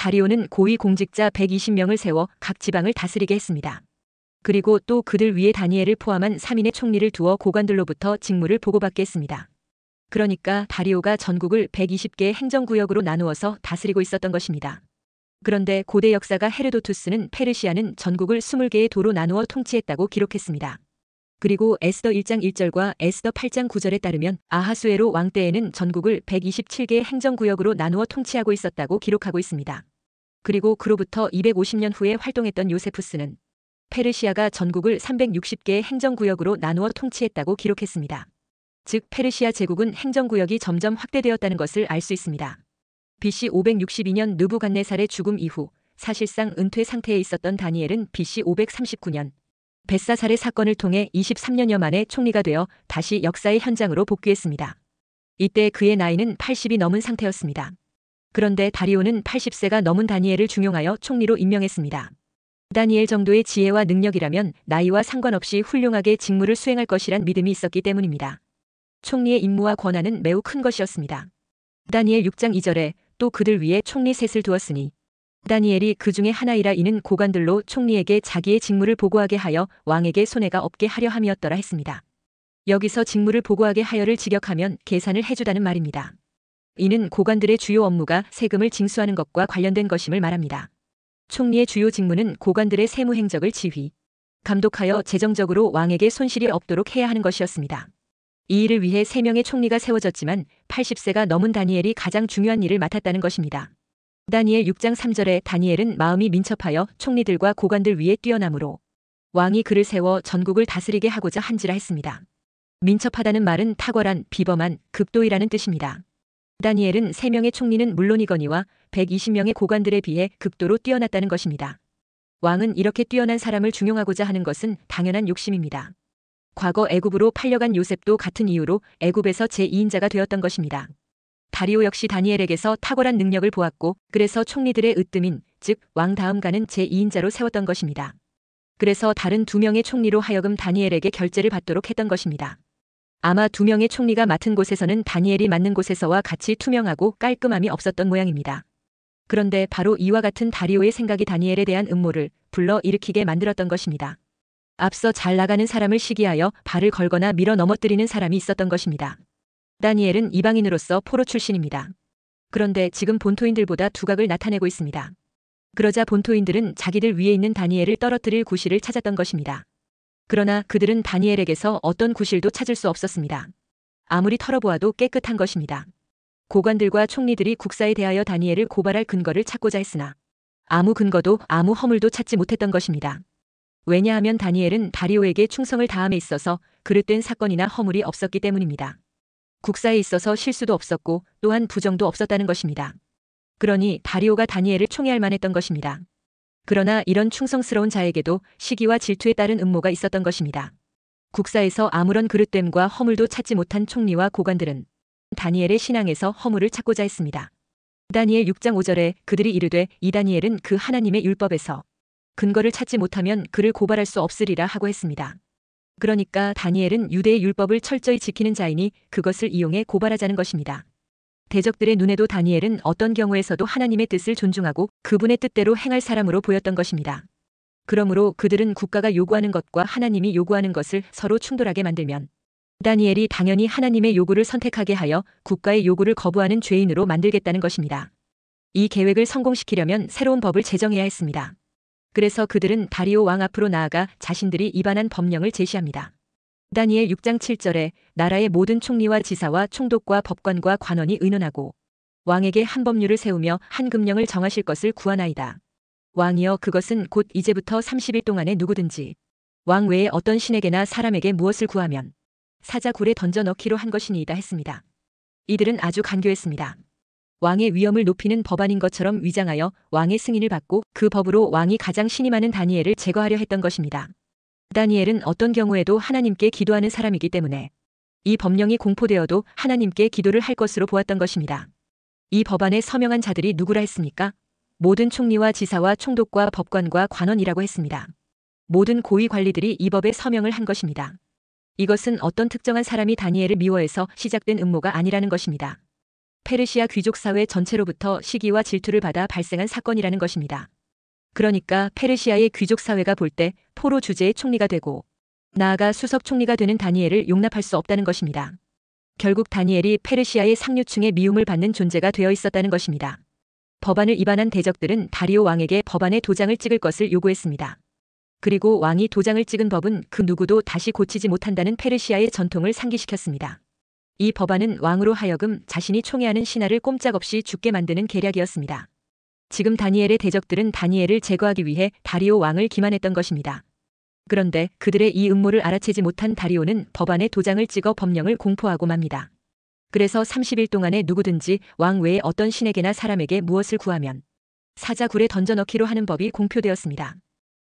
다리오는 고위 공직자 120명을 세워 각 지방을 다스리게 했습니다. 그리고 또 그들 위에 다니엘을 포함한 3인의 총리를 두어 고관들로부터 직무를 보고받게 했습니다. 그러니까 다리오가 전국을 120개의 행정구역으로 나누어서 다스리고 있었던 것입니다. 그런데 고대 역사가 헤르도투스는 페르시아는 전국을 20개의 도로 나누어 통치했다고 기록했습니다. 그리고 에스더 1장 1절과 에스더 8장 9절에 따르면 아하수에로 왕 때에는 전국을 127개의 행정구역으로 나누어 통치하고 있었다고 기록하고 있습니다. 그리고 그로부터 250년 후에 활동했던 요세푸스는 페르시아가 전국을 360개의 행정구역으로 나누어 통치했다고 기록했습니다. 즉 페르시아 제국은 행정구역이 점점 확대되었다는 것을 알 수 있습니다. BC 562년 느부갓네살의 죽음 이후 사실상 은퇴 상태에 있었던 다니엘은 BC 539년 벳사살의 사건을 통해 23년여 만에 총리가 되어 다시 역사의 현장으로 복귀했습니다. 이때 그의 나이는 80이 넘은 상태였습니다. 그런데 다리오는 80세가 넘은 다니엘을 중용하여 총리로 임명했습니다. 다니엘 정도의 지혜와 능력이라면 나이와 상관없이 훌륭하게 직무를 수행할 것이란 믿음이 있었기 때문입니다. 총리의 임무와 권한은 매우 큰 것이었습니다. 다니엘 6장 2절에 또 그들 위에 총리 셋을 두었으니 다니엘이 그 중에 하나이라 이는 고관들로 총리에게 자기의 직무를 보고하게 하여 왕에게 손해가 없게 하려 함이었더라 했습니다. 여기서 직무를 보고하게 하여를 직역하면 계산을 해주다는 말입니다. 이는 고관들의 주요 업무가 세금을 징수하는 것과 관련된 것임을 말합니다. 총리의 주요 직무는 고관들의 세무 행적을 지휘, 감독하여 재정적으로 왕에게 손실이 없도록 해야 하는 것이었습니다. 이 일을 위해 3명의 총리가 세워졌지만 80세가 넘은 다니엘이 가장 중요한 일을 맡았다는 것입니다. 다니엘 6장 3절에 다니엘은 마음이 민첩하여 총리들과 고관들 위에 뛰어나므로 왕이 그를 세워 전국을 다스리게 하고자 한지라 했습니다. 민첩하다는 말은 탁월한, 비범한, 급도이라는 뜻입니다. 다니엘은 3명의 총리는 물론이거니와 120명의 고관들에 비해 극도로 뛰어났다는 것입니다. 왕은 이렇게 뛰어난 사람을 중용하고자 하는 것은 당연한 욕심입니다. 과거 애굽으로 팔려간 요셉도 같은 이유로 애굽에서 제2인자가 되었던 것입니다. 다리오 역시 다니엘에게서 탁월한 능력을 보았고 그래서 총리들의 으뜸인 즉 왕 다음 가는 제2인자로 세웠던 것입니다. 그래서 다른 2명의 총리로 하여금 다니엘에게 결제를 받도록 했던 것입니다. 아마 2명의 총리가 맡은 곳에서는 다니엘이 맡는 곳에서와 같이 투명하고 깔끔함이 없었던 모양입니다. 그런데 바로 이와 같은 다리오의 생각이 다니엘에 대한 음모를 불러 일으키게 만들었던 것입니다. 앞서 잘 나가는 사람을 시기하여 발을 걸거나 밀어 넘어뜨리는 사람이 있었던 것입니다. 다니엘은 이방인으로서 포로 출신입니다. 그런데 지금 본토인들보다 두각을 나타내고 있습니다. 그러자 본토인들은 자기들 위에 있는 다니엘을 떨어뜨릴 구실을 찾았던 것입니다. 그러나 그들은 다니엘에게서 어떤 구실도 찾을 수 없었습니다. 아무리 털어보아도 깨끗한 것입니다. 고관들과 총리들이 국사에 대하여 다니엘을 고발할 근거를 찾고자 했으나 아무 근거도 아무 허물도 찾지 못했던 것입니다. 왜냐하면 다니엘은 다리오에게 충성을 다함에 있어서 그릇된 사건이나 허물이 없었기 때문입니다. 국사에 있어서 실수도 없었고 또한 부정도 없었다는 것입니다. 그러니 다리오가 다니엘을 총애할 만했던 것입니다. 그러나 이런 충성스러운 자에게도 시기와 질투에 따른 음모가 있었던 것입니다. 국사에서 아무런 그릇됨과 허물도 찾지 못한 총리와 고관들은 다니엘의 신앙에서 허물을 찾고자 했습니다. 다니엘 6장 5절에 그들이 이르되 이 다니엘은 그 하나님의 율법에서 근거를 찾지 못하면 그를 고발할 수 없으리라 하고 했습니다. 그러니까 다니엘은 유대의 율법을 철저히 지키는 자이니 그것을 이용해 고발하자는 것입니다. 대적들의 눈에도 다니엘은 어떤 경우에서도 하나님의 뜻을 존중하고 그분의 뜻대로 행할 사람으로 보였던 것입니다. 그러므로 그들은 국가가 요구하는 것과 하나님이 요구하는 것을 서로 충돌하게 만들면 다니엘이 당연히 하나님의 요구를 선택하게 하여 국가의 요구를 거부하는 죄인으로 만들겠다는 것입니다. 이 계획을 성공시키려면 새로운 법을 제정해야 했습니다. 그래서 그들은 다리오 왕 앞으로 나아가 자신들이 위반한 법령을 제시합니다. 다니엘 6장 7절에 나라의 모든 총리와 지사와 총독과 법관과 관원이 의논하고 왕에게 한 법률을 세우며 한 금령을 정하실 것을 구하나이다. 왕이여 그것은 곧 이제부터 30일 동안에 누구든지 왕 외에 어떤 신에게나 사람에게 무엇을 구하면 사자굴에 던져 넣기로 한 것이니이다 했습니다. 이들은 아주 간교했습니다. 왕의 위엄을 높이는 법안인 것처럼 위장하여 왕의 승인을 받고 그 법으로 왕이 가장 신임하는 다니엘을 제거하려 했던 것입니다. 다니엘은 어떤 경우에도 하나님께 기도하는 사람이기 때문에 이 법령이 공포되어도 하나님께 기도를 할 것으로 보았던 것입니다. 이 법안에 서명한 자들이 누구라 했습니까? 모든 총리와 지사와 총독과 법관과 관원이라고 했습니다. 모든 고위 관리들이 이 법에 서명을 한 것입니다. 이것은 어떤 특정한 사람이 다니엘을 미워해서 시작된 음모가 아니라는 것입니다. 페르시아 귀족 사회 전체로부터 시기와 질투를 받아 발생한 사건이라는 것입니다. 그러니까 페르시아의 귀족 사회가 볼 때 포로 주제의 총리가 되고 나아가 수석 총리가 되는 다니엘을 용납할 수 없다는 것입니다. 결국 다니엘이 페르시아의 상류층의 미움을 받는 존재가 되어 있었다는 것입니다. 법안을 위반한 대적들은 다리오 왕에게 법안에 도장을 찍을 것을 요구했습니다. 그리고 왕이 도장을 찍은 법은 그 누구도 다시 고치지 못한다는 페르시아의 전통을 상기시켰습니다. 이 법안은 왕으로 하여금 자신이 총애하는 신하를 꼼짝없이 죽게 만드는 계략이었습니다. 지금 다니엘의 대적들은 다니엘을 제거하기 위해 다리오 왕을 기만했던 것입니다. 그런데 그들의 이 음모를 알아채지 못한 다리오는 법안에 도장을 찍어 법령을 공포하고 맙니다. 그래서 30일 동안에 누구든지 왕 외에 어떤 신에게나 사람에게 무엇을 구하면 사자굴에 던져넣기로 하는 법이 공표되었습니다.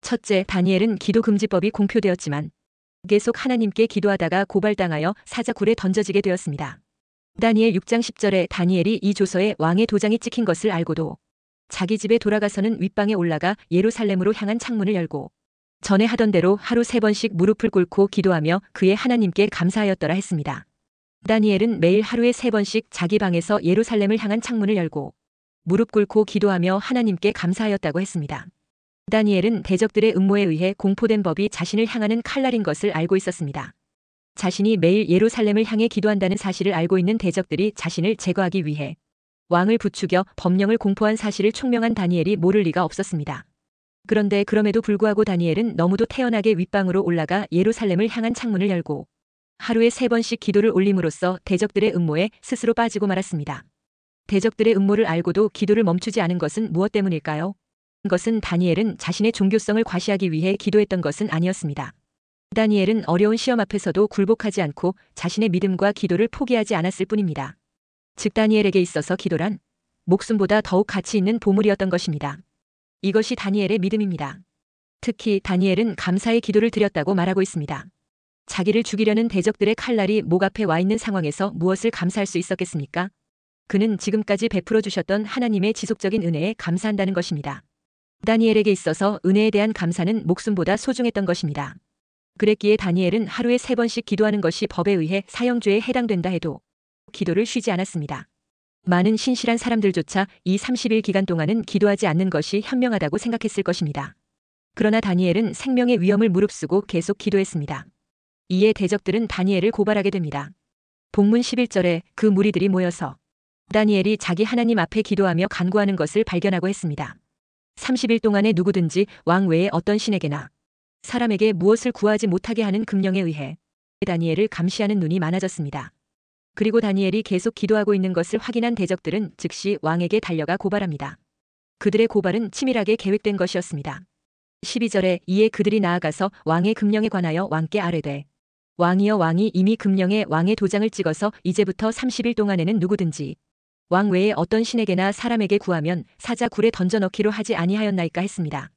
첫째, 다니엘은 기도금지법이 공표되었지만 계속 하나님께 기도하다가 고발당하여 사자굴에 던져지게 되었습니다. 다니엘 6장 10절에 다니엘이 이 조서에 왕의 도장이 찍힌 것을 알고도 자기 집에 돌아가서는 윗방에 올라가 예루살렘으로 향한 창문을 열고 전에 하던 대로 하루 3번씩 무릎을 꿇고 기도하며 그의 하나님께 감사하였더라 했습니다. 다니엘은 매일 하루에 3번씩 자기 방에서 예루살렘을 향한 창문을 열고 무릎 꿇고 기도하며 하나님께 감사하였다고 했습니다. 다니엘은 대적들의 음모에 의해 공포된 법이 자신을 향하는 칼날인 것을 알고 있었습니다. 자신이 매일 예루살렘을 향해 기도한다는 사실을 알고 있는 대적들이 자신을 제거하기 위해 왕을 부추겨 법령을 공포한 사실을 총명한 다니엘이 모를 리가 없었습니다. 그런데 그럼에도 불구하고 다니엘은 너무도 태연하게 윗방으로 올라가 예루살렘을 향한 창문을 열고 하루에 3번씩 기도를 올림으로써 대적들의 음모에 스스로 빠지고 말았습니다. 대적들의 음모를 알고도 기도를 멈추지 않은 것은 무엇 때문일까요? 것은 다니엘은 자신의 종교성을 과시하기 위해 기도했던 것은 아니었습니다. 다니엘은 어려운 시험 앞에서도 굴복하지 않고 자신의 믿음과 기도를 포기하지 않았을 뿐입니다. 즉 다니엘에게 있어서 기도란 목숨보다 더욱 가치 있는 보물이었던 것입니다. 이것이 다니엘의 믿음입니다. 특히 다니엘은 감사의 기도를 드렸다고 말하고 있습니다. 자기를 죽이려는 대적들의 칼날이 목 앞에 와 있는 상황에서 무엇을 감사할 수 있었겠습니까? 그는 지금까지 베풀어 주셨던 하나님의 지속적인 은혜에 감사한다는 것입니다. 다니엘에게 있어서 은혜에 대한 감사는 목숨보다 소중했던 것입니다. 그랬기에 다니엘은 하루에 3번씩 기도하는 것이 법에 의해 사형죄에 해당된다 해도 기도를 쉬지 않았습니다. 많은 신실한 사람들조차 이 30일 기간 동안은 기도하지 않는 것이 현명하다고 생각했을 것입니다. 그러나 다니엘은 생명의 위험을 무릅쓰고 계속 기도했습니다. 이에 대적들은 다니엘을 고발하게 됩니다. 본문 11절에 그 무리들이 모여서 다니엘이 자기 하나님 앞에 기도하며 간구하는 것을 발견하고 했습니다. 30일 동안에 누구든지 왕 외에 어떤 신에게나 사람에게 무엇을 구하지 못하게 하는 금령에 의해 다니엘을 감시하는 눈이 많아졌습니다. 그리고 다니엘이 계속 기도하고 있는 것을 확인한 대적들은 즉시 왕에게 달려가 고발합니다. 그들의 고발은 치밀하게 계획된 것이었습니다. 12절에 이에 그들이 나아가서 왕의 금령에 관하여 왕께 아뢰되 왕이여 왕이 이미 금령에 왕의 도장을 찍어서 이제부터 30일 동안에는 누구든지 왕 외에 어떤 신에게나 사람에게 구하면 사자굴에 던져넣기로 하지 아니하였나이까 했습니다.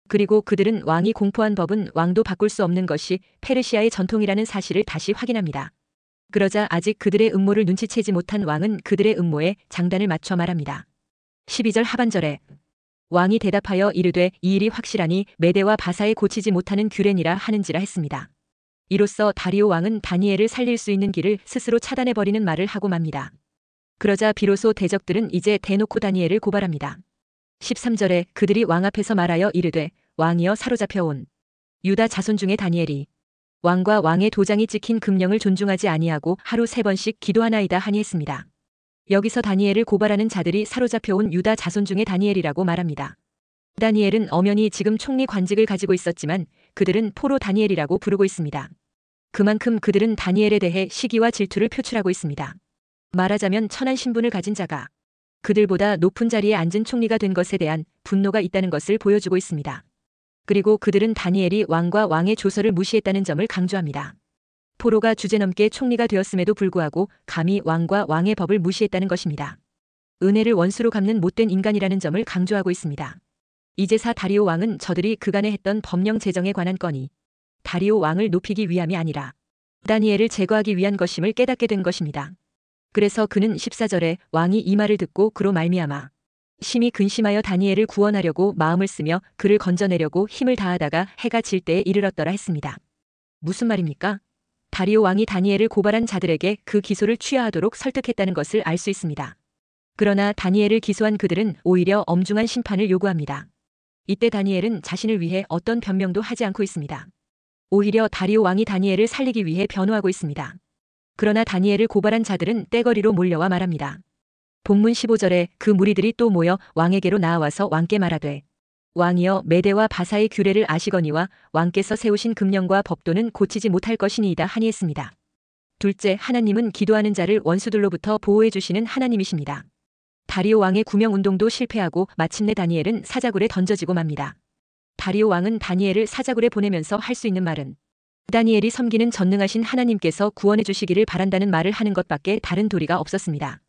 그리고 그들은 왕이 공포한 법은 왕도 바꿀 수 없는 것이 페르시아의 전통이라는 사실을 다시 확인합니다. 그러자 아직 그들의 음모를 눈치채지 못한 왕은 그들의 음모에 장단을 맞춰 말합니다. 12절 하반절에 왕이 대답하여 이르되 이 일이 확실하니 메대와 바사에 고치지 못하는 규례니라 하는지라 했습니다. 이로써 다리오 왕은 다니엘을 살릴 수 있는 길을 스스로 차단해버리는 말을 하고 맙니다. 그러자 비로소 대적들은 이제 대놓고 다니엘을 고발합니다. 13절에 그들이 왕 앞에서 말하여 이르되 왕이여 사로잡혀온 유다 자손 중에 다니엘이 왕과 왕의 도장이 찍힌 금령을 존중하지 아니하고 하루 3번씩 기도하나이다 하니 했습니다. 여기서 다니엘을 고발하는 자들이 사로잡혀온 유다 자손 중에 다니엘이라고 말합니다. 다니엘은 엄연히 지금 총리 관직을 가지고 있었지만 그들은 포로 다니엘이라고 부르고 있습니다. 그만큼 그들은 다니엘에 대해 시기와 질투를 표출하고 있습니다. 말하자면 천한 신분을 가진 자가 그들보다 높은 자리에 앉은 총리가 된 것에 대한 분노가 있다는 것을 보여주고 있습니다. 그리고 그들은 다니엘이 왕과 왕의 조서를 무시했다는 점을 강조합니다. 포로가 주제넘게 총리가 되었음에도 불구하고 감히 왕과 왕의 법을 무시했다는 것입니다. 은혜를 원수로 갚는 못된 인간이라는 점을 강조하고 있습니다. 이제사 다리오 왕은 저들이 그간에 했던 법령 제정에 관한 건이 다리오 왕을 높이기 위함이 아니라 다니엘을 제거하기 위한 것임을 깨닫게 된 것입니다. 그래서 그는 14절에 왕이 이 말을 듣고 그로 말미암아 심히 근심하여 다니엘을 구원하려고 마음을 쓰며 그를 건져내려고 힘을 다하다가 해가 질 때에 이르렀더라 했습니다. 무슨 말입니까? 다리오 왕이 다니엘을 고발한 자들에게 그 기소를 취하하도록 설득했다는 것을 알 수 있습니다. 그러나 다니엘을 기소한 그들은 오히려 엄중한 심판을 요구합니다. 이때 다니엘은 자신을 위해 어떤 변명도 하지 않고 있습니다. 오히려 다리오 왕이 다니엘을 살리기 위해 변호하고 있습니다. 그러나 다니엘을 고발한 자들은 떼거리로 몰려와 말합니다. 본문 15절에 그 무리들이 또 모여 왕에게로 나아와서 왕께 말하되 왕이여 메대와 바사의 규례를 아시거니와 왕께서 세우신 금령과 법도는 고치지 못할 것이니이다 하니 했습니다. 둘째, 하나님은 기도하는 자를 원수들로부터 보호해 주시는 하나님이십니다. 다리오 왕의 구명운동도 실패하고 마침내 다니엘은 사자굴에 던져지고 맙니다. 다리오 왕은 다니엘을 사자굴에 보내면서 할 수 있는 말은 다니엘이 섬기는 전능하신 하나님께서 구원해 주시기를 바란다는 말을 하는 것밖에 다른 도리가 없었습니다.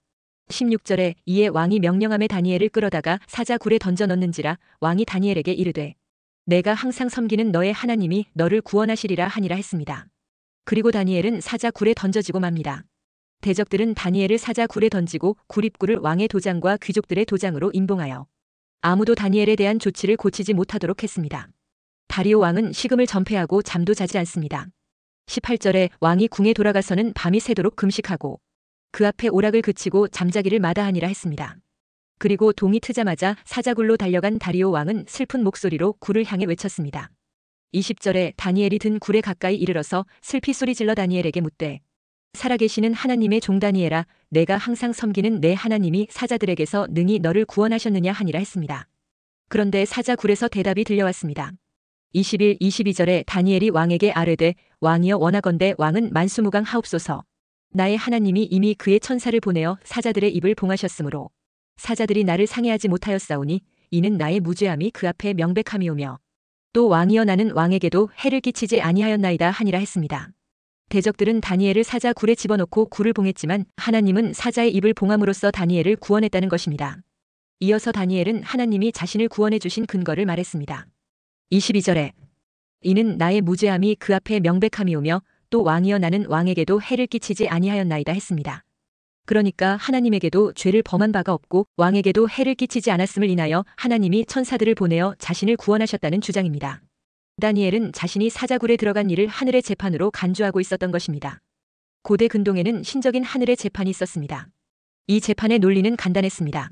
16절에 이에 왕이 명령함에 다니엘을 끌어다가 사자굴에 던져 넣는지라 왕이 다니엘에게 이르되 내가 항상 섬기는 너의 하나님이 너를 구원하시리라 하니라 했습니다. 그리고 다니엘은 사자굴에 던져지고 맙니다. 대적들은 다니엘을 사자굴에 던지고 굴입구를 왕의 도장과 귀족들의 도장으로 임봉하여 아무도 다니엘에 대한 조치를 고치지 못하도록 했습니다. 다리오 왕은 식음을 전폐하고 잠도 자지 않습니다. 18절에 왕이 궁에 돌아가서는 밤이 새도록 금식하고 그 앞에 오락을 그치고 잠자기를 마다하니라 했습니다. 그리고 동이 트자마자 사자굴로 달려간 다리오 왕은 슬픈 목소리로 굴을 향해 외쳤습니다. 20절에 다니엘이 든 굴에 가까이 이르러서 슬피 소리질러 다니엘에게 묻되 살아계시는 하나님의 종 다니엘아 내가 항상 섬기는 내 하나님이 사자들에게서 능히 너를 구원하셨느냐 하니라 했습니다. 그런데 사자굴에서 대답이 들려왔습니다. 21, 22절에 다니엘이 왕에게 아뢰되 왕이여 원하건대 왕은 만수무강 하옵소서. 나의 하나님이 이미 그의 천사를 보내어 사자들의 입을 봉하셨으므로 사자들이 나를 상해하지 못하였사오니 이는 나의 무죄함이 그 앞에 명백함이오며 또 왕이여 나는 왕에게도 해를 끼치지 아니하였나이다 하니라 했습니다. 대적들은 다니엘을 사자굴에 집어넣고 굴을 봉했지만 하나님은 사자의 입을 봉함으로써 다니엘을 구원했다는 것입니다. 이어서 다니엘은 하나님이 자신을 구원해 주신 근거를 말했습니다. 22절에 이는 나의 무죄함이 그 앞에 명백함이오며 또 왕이여 나는 왕에게도 해를 끼치지 아니하였나이다 했습니다. 그러니까 하나님에게도 죄를 범한 바가 없고 왕에게도 해를 끼치지 않았음을 인하여 하나님이 천사들을 보내어 자신을 구원하셨다는 주장입니다. 다니엘은 자신이 사자굴에 들어간 일을 하늘의 재판으로 간주하고 있었던 것입니다. 고대 근동에는 신적인 하늘의 재판이 있었습니다. 이 재판의 논리는 간단했습니다.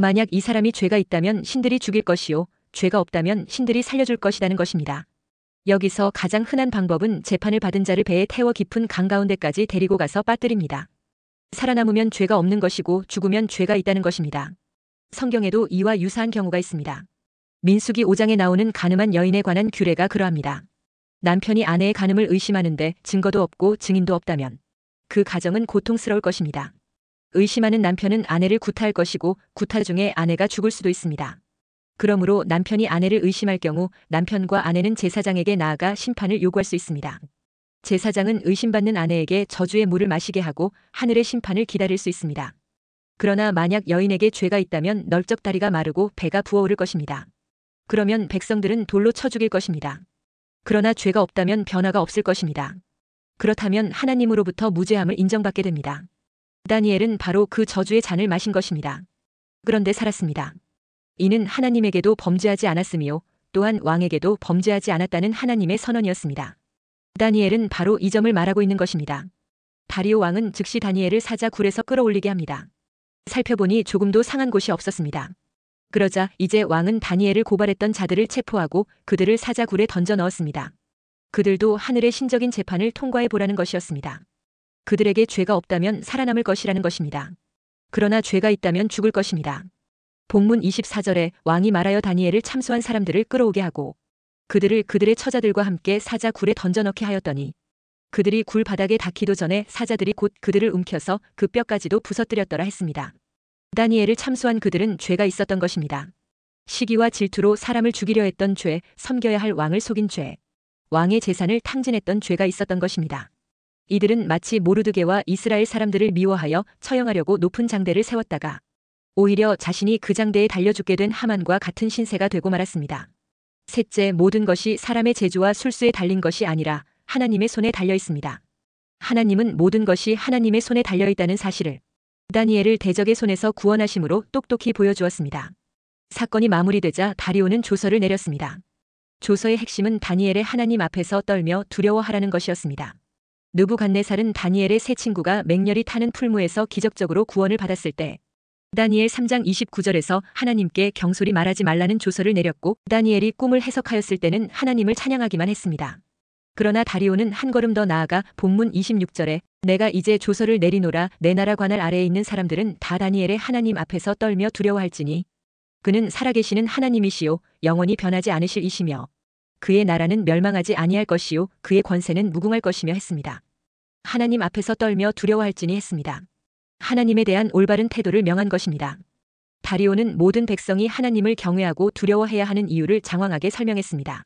만약 이 사람이 죄가 있다면 신들이 죽일 것이요 죄가 없다면 신들이 살려줄 것이라는 것입니다. 여기서 가장 흔한 방법은 재판을 받은 자를 배에 태워 깊은 강 가운데까지 데리고 가서 빠뜨립니다. 살아남으면 죄가 없는 것이고 죽으면 죄가 있다는 것입니다. 성경에도 이와 유사한 경우가 있습니다. 민수기 5장에 나오는 간음한 여인에 관한 규례가 그러합니다. 남편이 아내의 간음을 의심하는데 증거도 없고 증인도 없다면 그 가정은 고통스러울 것입니다. 의심하는 남편은 아내를 구타할 것이고 구타 중에 아내가 죽을 수도 있습니다. 그러므로 남편이 아내를 의심할 경우 남편과 아내는 제사장에게 나아가 심판을 요구할 수 있습니다. 제사장은 의심받는 아내에게 저주의 물을 마시게 하고 하늘의 심판을 기다릴 수 있습니다. 그러나 만약 여인에게 죄가 있다면 널쩍 다리가 마르고 배가 부어오를 것입니다. 그러면 백성들은 돌로 쳐 죽일 것입니다. 그러나 죄가 없다면 변화가 없을 것입니다. 그렇다면 하나님으로부터 무죄함을 인정받게 됩니다. 다니엘은 바로 그 저주의 잔을 마신 것입니다. 그런데 살았습니다. 이는 하나님에게도 범죄하지 않았으며 또한 왕에게도 범죄하지 않았다는 하나님의 선언이었습니다. 다니엘은 바로 이 점을 말하고 있는 것입니다. 다리오 왕은 즉시 다니엘을 사자굴에서 끌어올리게 합니다. 살펴보니 조금도 상한 곳이 없었습니다. 그러자 이제 왕은 다니엘을 고발했던 자들을 체포하고 그들을 사자굴에 던져 넣었습니다. 그들도 하늘의 신적인 재판을 통과해 보라는 것이었습니다. 그들에게 죄가 없다면 살아남을 것이라는 것입니다. 그러나 죄가 있다면 죽을 것입니다. 본문 24절에 왕이 말하여 다니엘을 참소한 사람들을 끌어오게 하고 그들을 그들의 처자들과 함께 사자굴에 던져 넣게 하였더니 그들이 굴 바닥에 닿기도 전에 사자들이 곧 그들을 움켜서 그 뼈까지도 부서뜨렸더라 했습니다. 다니엘을 참소한 그들은 죄가 있었던 것입니다. 시기와 질투로 사람을 죽이려 했던 죄, 섬겨야 할 왕을 속인 죄, 왕의 재산을 탕진했던 죄가 있었던 것입니다. 이들은 마치 모르드게와 이스라엘 사람들을 미워하여 처형하려고 높은 장대를 세웠다가 오히려 자신이 그 장대에 달려 죽게 된 하만과 같은 신세가 되고 말았습니다. 셋째, 모든 것이 사람의 재주와 술수에 달린 것이 아니라 하나님의 손에 달려 있습니다. 하나님은 모든 것이 하나님의 손에 달려 있다는 사실을 다니엘을 대적의 손에서 구원하심으로 똑똑히 보여주었습니다. 사건이 마무리되자 다리오는 조서를 내렸습니다. 조서의 핵심은 다니엘의 하나님 앞에서 떨며 두려워하라는 것이었습니다. 느부갓네살은 다니엘의 세 친구가 맹렬히 타는 풀무에서 기적적으로 구원을 받았을 때 다니엘 3장 29절에서 하나님께 경솔히 말하지 말라는 조서를 내렸고 다니엘이 꿈을 해석하였을 때는 하나님을 찬양하기만 했습니다. 그러나 다리오는 한 걸음 더 나아가 본문 26절에 내가 이제 조서를 내리노라 내 나라 관할 아래에 있는 사람들은 다 다니엘의 하나님 앞에서 떨며 두려워할지니 그는 살아계시는 하나님이시요 영원히 변하지 않으실 이시며 그의 나라는 멸망하지 아니할 것이요 그의 권세는 무궁할 것이며 했습니다. 하나님 앞에서 떨며 두려워할지니 했습니다. 하나님에 대한 올바른 태도를 명한 것입니다. 다리오는 모든 백성이 하나님을 경외하고 두려워해야 하는 이유를 장황하게 설명했습니다.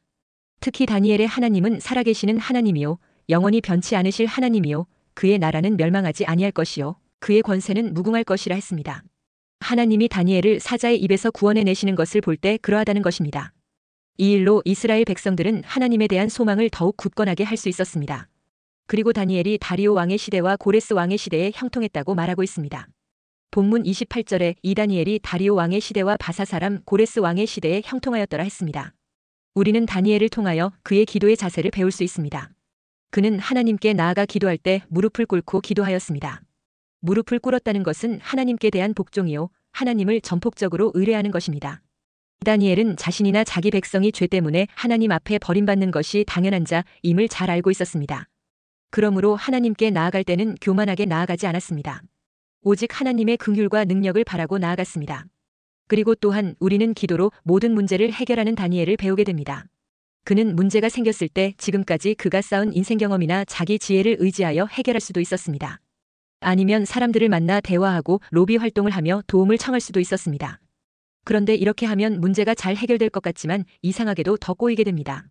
특히 다니엘의 하나님은 살아계시는 하나님이요 영원히 변치 않으실 하나님이요 그의 나라는 멸망하지 아니할 것이요 그의 권세는 무궁할 것이라 했습니다. 하나님이 다니엘을 사자의 입에서 구원해내시는 것을 볼 때 그러하다는 것입니다. 이 일로 이스라엘 백성들은 하나님에 대한 소망을 더욱 굳건하게 할 수 있었습니다. 그리고 다니엘이 다리오 왕의 시대와 고레스 왕의 시대에 형통했다고 말하고 있습니다. 본문 28절에 이 다니엘이 다리오 왕의 시대와 바사 사람 고레스 왕의 시대에 형통하였더라 했습니다. 우리는 다니엘을 통하여 그의 기도의 자세를 배울 수 있습니다. 그는 하나님께 나아가 기도할 때 무릎을 꿇고 기도하였습니다. 무릎을 꿇었다는 것은 하나님께 대한 복종이요 하나님을 전폭적으로 의뢰하는 것입니다. 다니엘은 자신이나 자기 백성이 죄 때문에 하나님 앞에 버림받는 것이 당연한 자임을 잘 알고 있었습니다. 그러므로 하나님께 나아갈 때는 교만하게 나아가지 않았습니다. 오직 하나님의 긍휼과 능력을 바라고 나아갔습니다. 그리고 또한 우리는 기도로 모든 문제를 해결하는 다니엘을 배우게 됩니다. 그는 문제가 생겼을 때 지금까지 그가 쌓은 인생 경험이나 자기 지혜를 의지하여 해결할 수도 있었습니다. 아니면 사람들을 만나 대화하고 로비 활동을 하며 도움을 청할 수도 있었습니다. 그런데 이렇게 하면 문제가 잘 해결될 것 같지만 이상하게도 더 꼬이게 됩니다.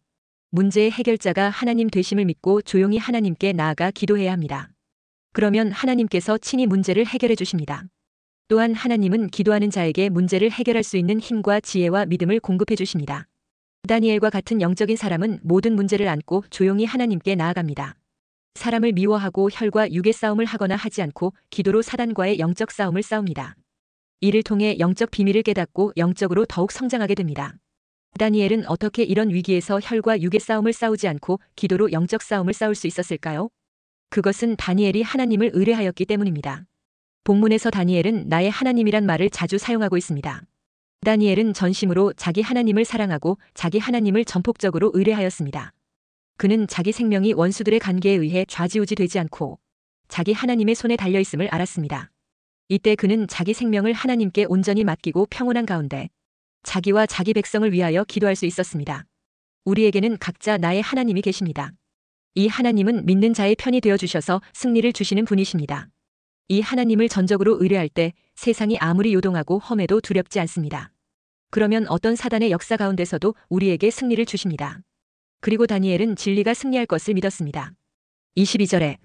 문제의 해결자가 하나님 되심을 믿고 조용히 하나님께 나아가 기도해야 합니다. 그러면 하나님께서 친히 문제를 해결해 주십니다. 또한 하나님은 기도하는 자에게 문제를 해결할 수 있는 힘과 지혜와 믿음을 공급해 주십니다. 다니엘과 같은 영적인 사람은 모든 문제를 안고 조용히 하나님께 나아갑니다. 사람을 미워하고 혈과 육의 싸움을 하거나 하지 않고 기도로 사단과의 영적 싸움을 싸웁니다. 이를 통해 영적 비밀을 깨닫고 영적으로 더욱 성장하게 됩니다. 다니엘은 어떻게 이런 위기에서 혈과 육의 싸움을 싸우지 않고 기도로 영적 싸움을 싸울 수 있었을까요? 그것은 다니엘이 하나님을 의뢰하였기 때문입니다. 본문에서 다니엘은 나의 하나님이란 말을 자주 사용하고 있습니다. 다니엘은 전심으로 자기 하나님을 사랑하고 자기 하나님을 전폭적으로 의뢰하였습니다. 그는 자기 생명이 원수들의 관계에 의해 좌지우지되지 않고 자기 하나님의 손에 달려있음을 알았습니다. 이때 그는 자기 생명을 하나님께 온전히 맡기고 평온한 가운데 자기와 자기 백성을 위하여 기도할 수 있었습니다. 우리에게는 각자 나의 하나님이 계십니다. 이 하나님은 믿는 자의 편이 되어주셔서 승리를 주시는 분이십니다. 이 하나님을 전적으로 의뢰할 때 세상이 아무리 요동하고 험해도 두렵지 않습니다. 그러면 어떤 사단의 역사 가운데서도 우리에게 승리를 주십니다. 그리고 다니엘은 진리가 승리할 것을 믿었습니다. 22절에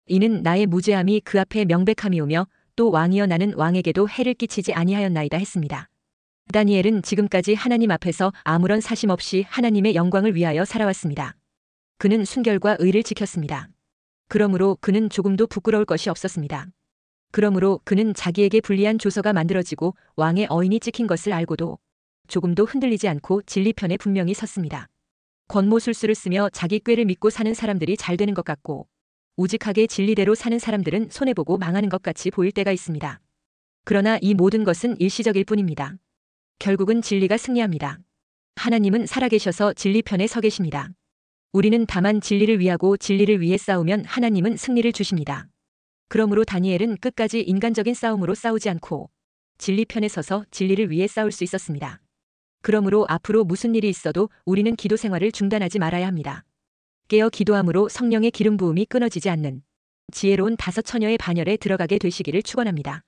이는 나의 무죄함이 그 앞에 명백함이오며 또 왕이여 나는 왕에게도 해를 끼치지 아니하였나이다 했습니다. 다니엘은 지금까지 하나님 앞에서 아무런 사심 없이 하나님의 영광을 위하여 살아왔습니다. 그는 순결과 의를 지켰습니다. 그러므로 그는 조금도 부끄러울 것이 없었습니다. 그러므로 그는 자기에게 불리한 조서가 만들어지고 왕의 어인이 찍힌 것을 알고도 조금도 흔들리지 않고 진리 편에 분명히 섰습니다. 권모술수를 쓰며 자기 꾀를 믿고 사는 사람들이 잘 되는 것 같고 우직하게 진리대로 사는 사람들은 손해보고 망하는 것 같이 보일 때가 있습니다. 그러나 이 모든 것은 일시적일 뿐입니다. 결국은 진리가 승리합니다. 하나님은 살아계셔서 진리 편에 서 계십니다. 우리는 다만 진리를 위하고 진리를 위해 싸우면 하나님은 승리를 주십니다. 그러므로 다니엘은 끝까지 인간적인 싸움으로 싸우지 않고 진리 편에 서서 진리를 위해 싸울 수 있었습니다. 그러므로 앞으로 무슨 일이 있어도 우리는 기도 생활을 중단하지 말아야 합니다. 깨어 기도함으로 성령의 기름 부음이 끊어지지 않는 지혜로운 5처녀의 반열에 들어가게 되시기를 축원합니다.